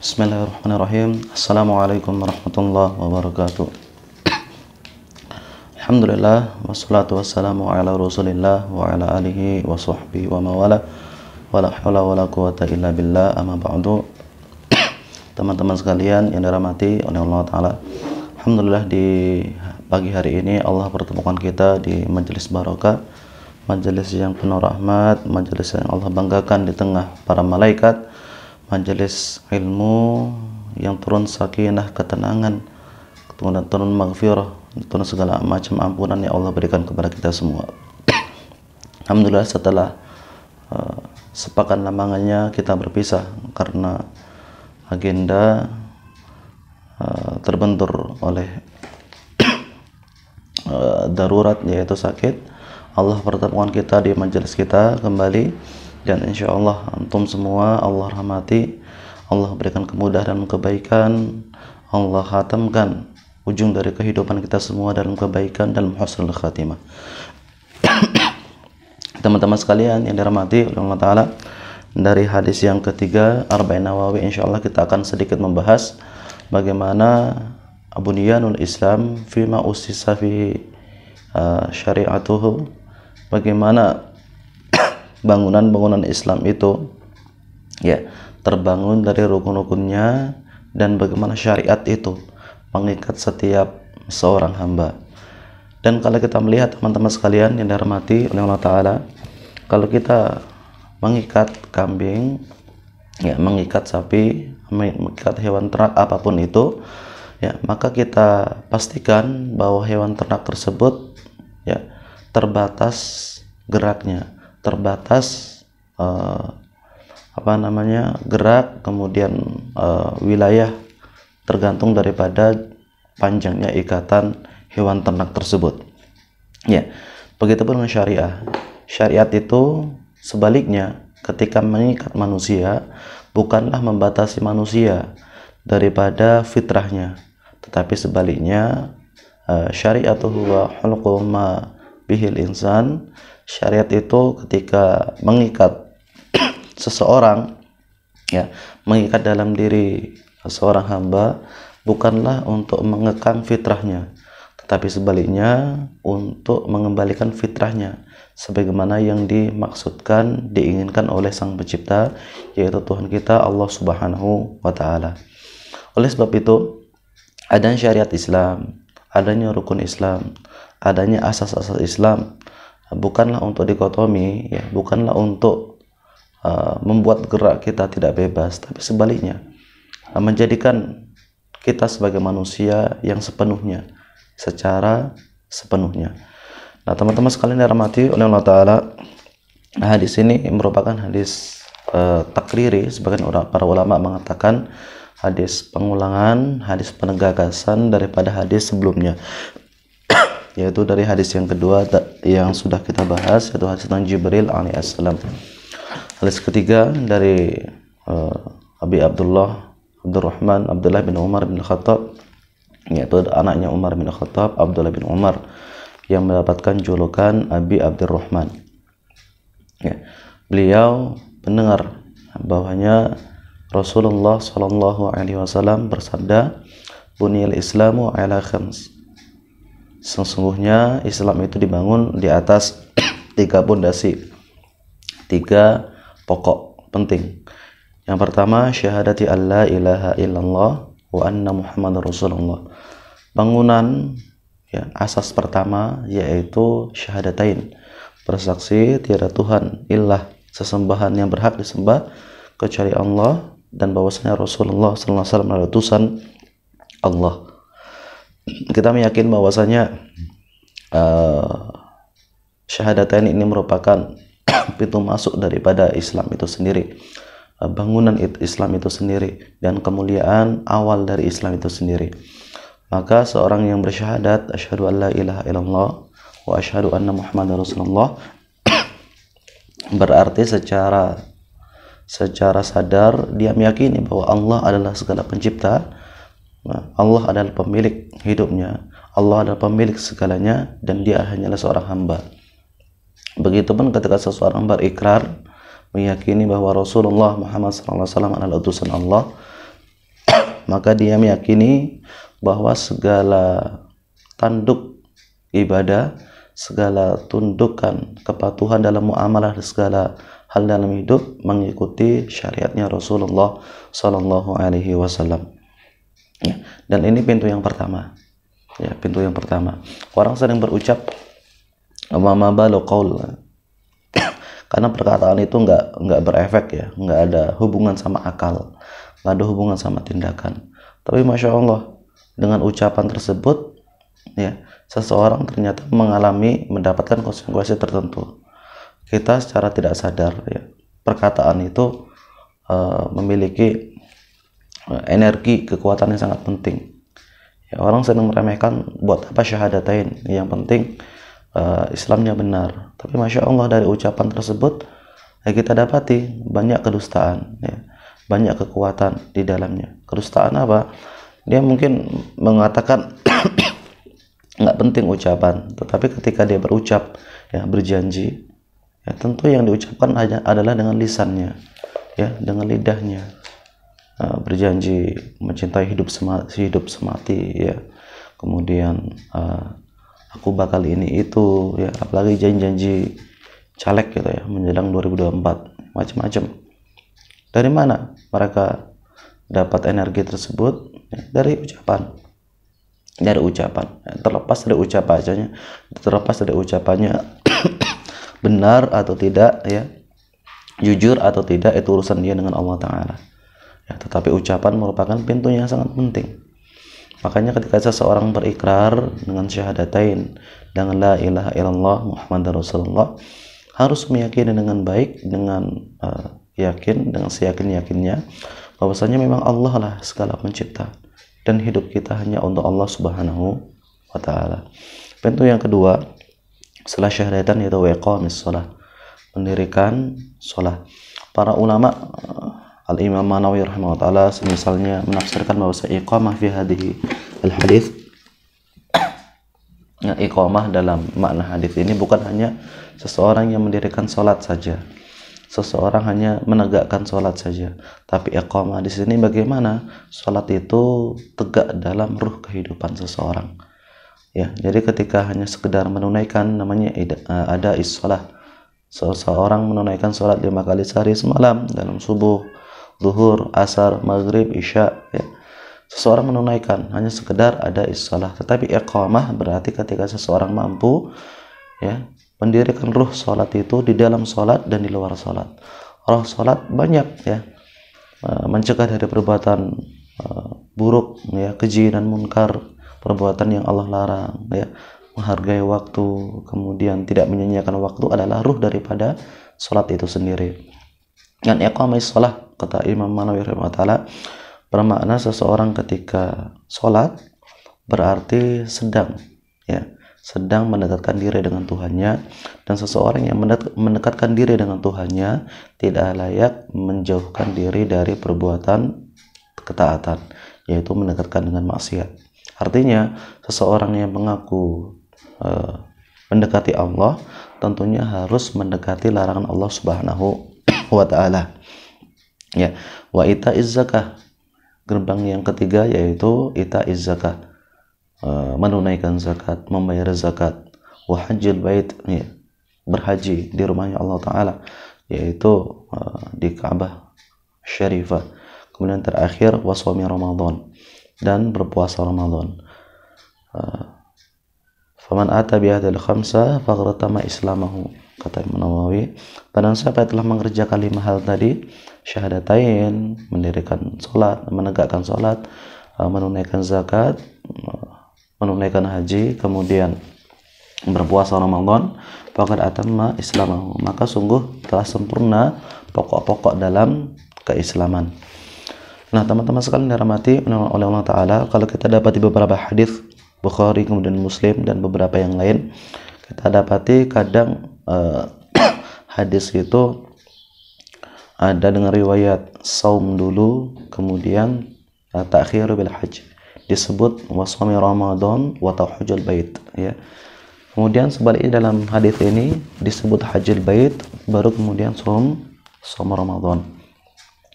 Bismillahirrahmanirrahim. Assalamualaikum warahmatullahi wabarakatuh. Alhamdulillah wassalatu wassalamu ala Rasulillah wa ala alihi wa sahbihi wa mawala. Wala haula wala quwata illa billah, amma ba'du. Teman-teman sekalian yang dirahmati oleh Allah taala. Alhamdulillah di pagi hari ini Allah pertemukan kita di majelis barokah, majelis yang penuh rahmat, majelis yang Allah banggakan di tengah para malaikat, majelis ilmu yang turun sakinah, ketenangan, turun maghfirah, turun segala macam ampunan yang Allah berikan kepada kita semua. Alhamdulillah setelah sepekan lamangannya kita berpisah karena agenda terbentur oleh darurat, yaitu sakit. Allah pertemukan kita di majelis kita kembali, dan insya Allah antum semua Allah rahmati, Allah berikan kemudahan dan kebaikan, Allah khatamkan ujung dari kehidupan kita semua dalam kebaikan, dalam husnul khatimah. Teman-teman sekalian yang dirahmati oleh Allah Ta'ala, dari hadis yang ketiga Arba'in Nawawi, insya Allah kita akan sedikit membahas bagaimana Bunyanul Islam fima ussisa fi syari'atuhu, bagaimana bangunan-bangunan Islam itu terbangun dari rukun-rukunnya, dan bagaimana syariat itu mengikat setiap seorang hamba. Dan kalau kita melihat teman-teman sekalian yang dirahmati oleh Allah Ta'ala, kalau kita mengikat kambing, mengikat sapi, mengikat hewan ternak apapun itu, maka kita pastikan bahwa hewan ternak tersebut terbatas geraknya, terbatas gerak, kemudian wilayah, tergantung daripada panjangnya ikatan hewan ternak tersebut. Begitupun dengan syariah. Syariat itu sebaliknya, ketika mengikat manusia, bukanlah membatasi manusia daripada fitrahnya, tetapi sebaliknya, syariatuhu wa hulqu ma bihil insan. Syariat itu ketika mengikat seseorang, mengikat dalam diri seorang hamba, bukanlah untuk mengekang fitrahnya, tetapi sebaliknya untuk mengembalikan fitrahnya sebagaimana yang dimaksudkan, diinginkan oleh Sang Pencipta, yaitu Tuhan kita Allah Subhanahu wa Ta'ala. Oleh sebab itu, adanya syariat Islam, adanya rukun Islam, adanya asas-asas Islam, bukanlah untuk dikotomi, bukanlah untuk membuat gerak kita tidak bebas, tapi sebaliknya menjadikan kita sebagai manusia yang sepenuhnya, secara sepenuhnya. Nah, teman-teman sekalian dirahmati oleh Allah Ta'ala, hadis ini merupakan hadis takriri. Sebagian para ulama mengatakan hadis pengulangan, hadis penegasan daripada hadis sebelumnya, yaitu dari hadis yang kedua yang sudah kita bahas, yaitu hadis tentang Jibril alaihissalam. Hadis ketiga dari Abi Abdurrahman Abdullah bin Umar bin Khattab, yaitu anaknya Umar bin Khattab, Abdullah bin Umar, yang mendapatkan julukan Abi Abdurrahman. Beliau mendengar bahwanya Rasulullah Shallallahu Alaihi Wasallam bersabda, "Buniyal Islamu ala khams." Sesungguhnya Islam itu dibangun di atas 3 pondasi, 3 pokok penting. Yang pertama, syahadati alla ilaha illallah wa anna Muhammadar Rasulullah. Bangunan asas pertama yaitu syahadatain, bersaksi tiada Tuhan illah, sesembahan yang berhak disembah kecuali Allah, dan bahwasanya Rasulullah sallallahu alaihi wasallam adalah utusan Allah. Kita meyakini bahwasanya syahadatain ini merupakan pintu masuk daripada Islam itu sendiri, bangunan Islam itu sendiri, dan kemuliaan awal dari Islam itu sendiri. Maka seorang yang bersyahadat asyhadu an la ilaha illallah wa asyhadu anna Muhammadar Rasulullah berarti secara sadar dia meyakini bahwa Allah adalah segala pencipta, Allah adalah pemilik hidupnya, Allah adalah pemilik segalanya, dan dia hanyalah seorang hamba. Begitupun ketika seseorang berikrar meyakini bahwa Rasulullah Muhammad SAW adalah utusan Allah, maka dia meyakini bahwa segala tanduk ibadah, segala tundukan kepatuhan dalam muamalah dan segala hal dalam hidup mengikuti syariatnya Rasulullah Sallallahu Alaihi Wasallam. Ya, dan ini pintu yang pertama. Ya, pintu yang pertama. Orang sering berucap ma balu qaul, karena perkataan itu nggak berefek ya, nggak ada hubungan sama akal, nggak ada hubungan sama tindakan. Tapi masya Allah, dengan ucapan tersebut, ya, seseorang ternyata mendapatkan konsekuensi tertentu. Kita secara tidak sadar, ya, perkataan itu memiliki energi kekuatan yang sangat penting. Ya, orang sering meremehkan, buat apa syahadatain? Yang penting Islamnya benar. Tapi masya Allah, dari ucapan tersebut ya, kita dapati banyak kedustaan, ya, banyak kekuatan di dalamnya. Kedustaan apa? Dia mungkin mengatakan nggak penting ucapan, tetapi ketika dia berucap, ya, berjanji, ya, tentu yang diucapkan adalah dengan lisannya, ya, dengan lidahnya, berjanji mencintai hidup semati, ya, kemudian aku bakal ini itu, ya, apalagi janji-janji caleg gitu ya, menjelang 2024, macam-macam. Dari mana mereka dapat energi tersebut? Ya, dari ucapan. Terlepas dari ucapannya benar atau tidak, ya, jujur atau tidak, itu urusan dia dengan Allah Ta'ala, ya, tetapi ucapan merupakan pintu yang sangat penting. Makanya ketika seseorang berikrar dengan syahadatain, dengan la ilaha illallah Muhammadar Rasulullah, harus meyakini dengan baik, dengan yakin, dengan seyakin-yakinnya bahwasanya memang Allah lah segala pencipta, dan hidup kita hanya untuk Allah Subhanahu wa Ta'ala. Pintu yang kedua setelah syahadatan yaitu iqamis shalah, mendirikan shalah. Para ulama, Al-Imam Manawi rahimahullah ta'ala misalnya menafsirkan bahwa iqamah fi hadhihi al-hadith, ya, iqamah dalam makna hadis ini bukan hanya seseorang yang mendirikan salat saja, seseorang hanya menegakkan salat saja, tapi iqamah di sini bagaimana salat itu tegak dalam ruh kehidupan seseorang. Ya, jadi ketika hanya sekedar menunaikan, namanya ada is-shalah. Seseorang menunaikan salat 5 kali sehari semalam dalam subuh, zuhur, asar, maghrib, isya, ya. Seseorang menunaikan hanya sekedar ada is-shalah. Tetapi iqamah berarti ketika seseorang mampu, ya, mendirikan ruh salat itu di dalam salat dan di luar salat. Ruh salat banyak, ya, mencegah dari perbuatan buruk, ya, keji dan munkar, perbuatan yang Allah larang, ya, menghargai waktu, kemudian tidak menyia-nyiakan waktu adalah ruh daripada salat itu sendiri. Dan iqamah shalah, kata Imam Manawi rahimahullah ta'ala, bermakna seseorang ketika salat berarti sedang, ya, sedang mendekatkan diri dengan Tuhannya, dan seseorang yang mendekatkan diri dengan Tuhannya tidak layak menjauhkan diri dari perbuatan ketaatan, yaitu mendekatkan dengan maksiat. Artinya seseorang yang mengaku mendekati Allah tentunya harus mendekati larangan Allah Subhanahu wa Ta'ala, ya. Wa ita'iz zakah, gerbang yang ketiga yaitu ita'iz zakah, menunaikan zakat, membayar zakat. Wa hajjil bait, ya, berhaji di rumahnya Allah Ta'ala, yaitu di Ka'bah Syarifah. Kemudian terakhir waswami Ramadan, dan berpuasa Ramadan. Faman ata bihadil khamsa faqad tama islamahu, kata Imam Nawawi. Barang siapa yang telah mengerjakan 5 hal tadi, syahadatain, mendirikan salat, menegakkan salat, menunaikan zakat, menunaikan haji, kemudian berpuasa Ramadan, faqad atamma islamahu, maka sungguh telah sempurna pokok-pokok dalam keislaman. Nah, teman-teman sekalian dirahmati oleh Allah Ta'ala, kalau kita dapati beberapa hadis Bukhari, kemudian Muslim, dan beberapa yang lain, kita dapati kadang hadis itu ada dengan riwayat saum dulu, kemudian ta'khir bil hajj, disebut waswami Ramadan wa tahujjul bait, ya. Kemudian sebaliknya dalam hadis ini disebut hajjul bait, baru kemudian saum Ramadan,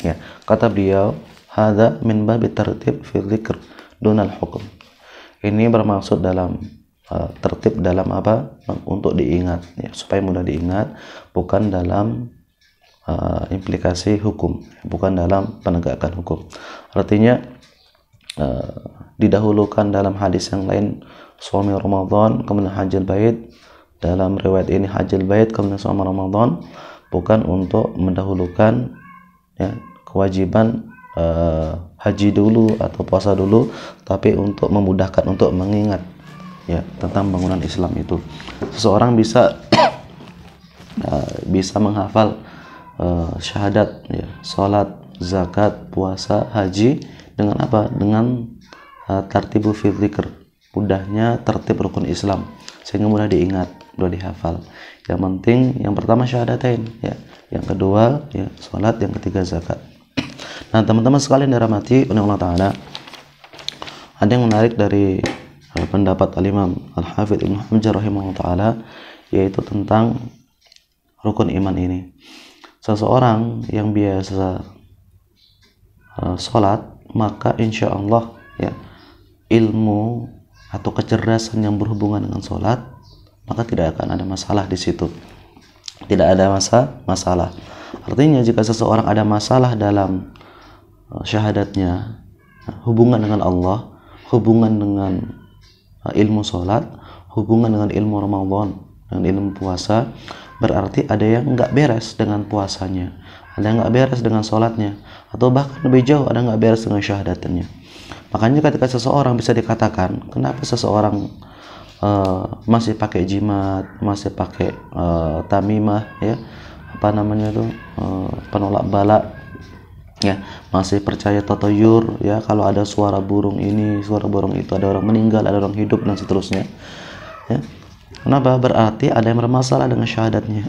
ya. Kata beliau, Hadza min babi tartib fi dzikr dunal hukm. Ini bermaksud dalam tertib dalam apa? Untuk diingat, ya, supaya mudah diingat, bukan dalam implikasi hukum, bukan dalam penegakan hukum. Artinya didahulukan dalam hadis yang lain suami Ramadan kemudian hajjul bait, dalam riwayat ini hajjul bait kemudian suami Ramadan, bukan untuk mendahulukan, ya, kewajiban haji dulu atau puasa dulu, tapi untuk memudahkan, untuk mengingat, ya, tentang bangunan Islam itu. Seseorang bisa bisa menghafal syahadat, ya, salat, zakat, puasa, haji dengan apa? Dengan tartibu fi dzikr, mudahnya tertib rukun Islam sehingga mudah diingat, mudah dihafal. Yang penting yang pertama syahadatain, ya, yang kedua, ya, salat, yang ketiga zakat. Nah, teman-teman sekalian dirahmati oleh Allah Ta'ala, ada yang menarik dari pendapat Al-Imam Al-Hafidz Ibnu Hajar rahimahullah ta'ala, yaitu tentang rukun iman ini. Seseorang yang biasa sholat, maka insya Allah, ya, ilmu atau kecerdasan yang berhubungan dengan sholat, maka tidak akan ada masalah di situ. Tidak ada masalah. Artinya jika seseorang ada masalah dalam syahadatnya, hubungan dengan Allah, hubungan dengan ilmu sholat, hubungan dengan ilmu Ramadan, dengan ilmu puasa, berarti ada yang nggak beres dengan puasanya, ada yang nggak beres dengan sholatnya, atau bahkan lebih jauh ada nggak beres dengan syahadatnya. Makanya ketika seseorang bisa dikatakan, kenapa seseorang masih pakai jimat, masih pakai tamimah, ya, apa namanya itu, penolak bala, ya, masih percaya tatayur, ya, kalau ada suara burung ini, suara burung itu, ada orang meninggal, ada orang hidup, dan seterusnya, ya. Kenapa? Berarti ada yang bermasalah dengan syahadatnya.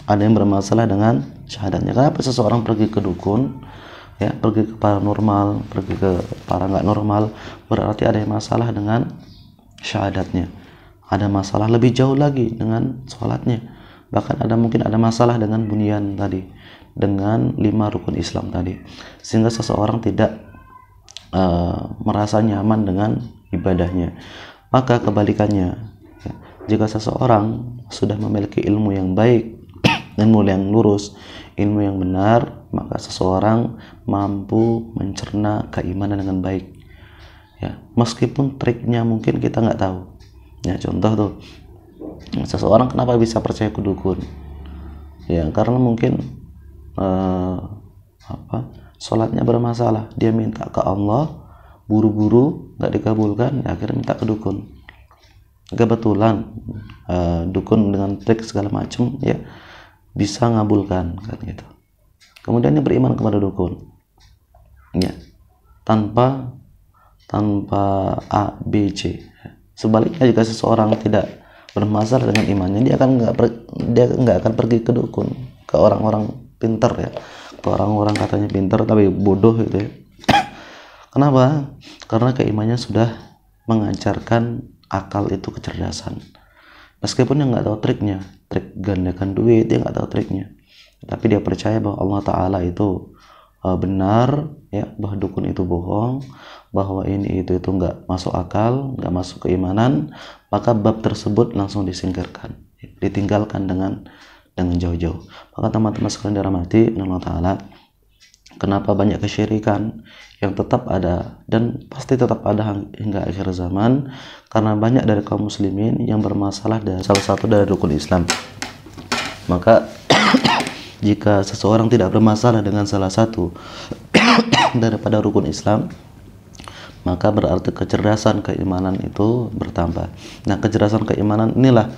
Ada yang bermasalah dengan syahadatnya. Kenapa seseorang pergi ke dukun, ya, pergi ke paranormal, pergi ke para nggak normal, berarti ada yang masalah dengan syahadatnya, ada masalah lebih jauh lagi dengan sholatnya, bahkan mungkin ada masalah dengan bunyan tadi, dengan 5 rukun Islam tadi, sehingga seseorang tidak merasa nyaman dengan ibadahnya. Maka kebalikannya, ya, jika seseorang sudah memiliki ilmu yang baik, ilmu yang lurus, ilmu yang benar, maka seseorang mampu mencerna keimanan dengan baik, ya, meskipun triknya mungkin kita nggak tahu. Ya, contoh tuh, seseorang kenapa bisa percaya ke dukun, ya, karena mungkin sholatnya bermasalah, dia minta ke Allah, buru-buru nggak dikabulkan, ya, akhirnya minta ke dukun. Kebetulan dukun dengan trik segala macam, ya, bisa ngabulkan, kan gitu. Kemudian dia beriman kepada dukun, ya, tanpa A, B, C. Sebaliknya jika seseorang tidak bermasalah dengan imannya, dia nggak akan pergi ke dukun, ke orang-orang pintar, ya, ke orang-orang katanya pintar tapi bodoh gitu, ya. Kenapa? Karena keimannya sudah mengajarkan akal itu kecerdasan. Meskipun dia nggak tahu triknya, trik gandakan duit, dia nggak tahu triknya, tapi dia percaya bahwa Allah Ta'ala itu benar, ya, bahwa dukun itu bohong, bahwa ini itu nggak masuk akal, nggak masuk keimanan, maka bab tersebut langsung disingkirkan, ditinggalkan dengan jauh-jauh. Maka teman-teman sekalian dirahmati Allah Ta'ala, kenapa banyak kesyirikan yang tetap ada dan pasti tetap ada hingga akhir zaman? Karena banyak dari kaum muslimin yang bermasalah dari salah satu dari rukun Islam. Maka jika seseorang tidak bermasalah dengan salah satu daripada rukun Islam, maka berarti kecerdasan keimanan itu bertambah. Nah, kecerdasan keimanan inilah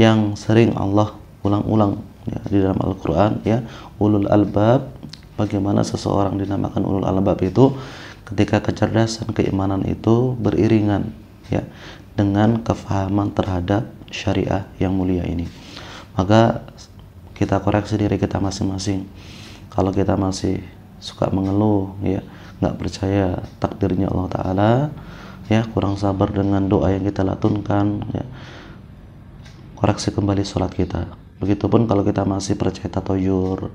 yang sering Allah ulang-ulang, ya, di dalam Al-Quran, ya, ulul albab. Bagaimana seseorang dinamakan ulul albab itu ketika kecerdasan keimanan itu beriringan, ya, dengan kefahaman terhadap syariah yang mulia ini. Maka kita koreksi diri kita masing-masing. Kalau kita masih suka mengeluh, ya, nggak percaya takdirnya Allah Ta'ala, ya, kurang sabar dengan doa yang kita latunkan, ya, koreksi kembali sholat kita. Begitupun kalau kita masih percaya tatayur,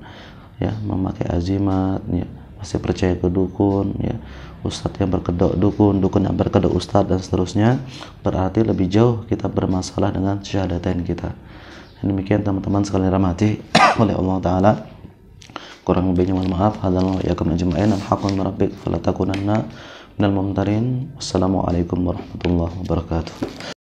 ya, memakai azimat, ya, masih percaya ke dukun, ya, ustadz yang berkedok dukun, dukun yang berkedok ustadz, dan seterusnya, berarti lebih jauh kita bermasalah dengan syahadatain kita. Demikian teman-teman sekalian rahmati oleh Allah Ta'ala. Kurang lebihnya mohon maaf. Hadzal wa iyyakum ajma'in. Al-haqqu min rabbik fala takunanna minal mumtarin. Wassalamualaikum warahmatullahi wabarakatuh.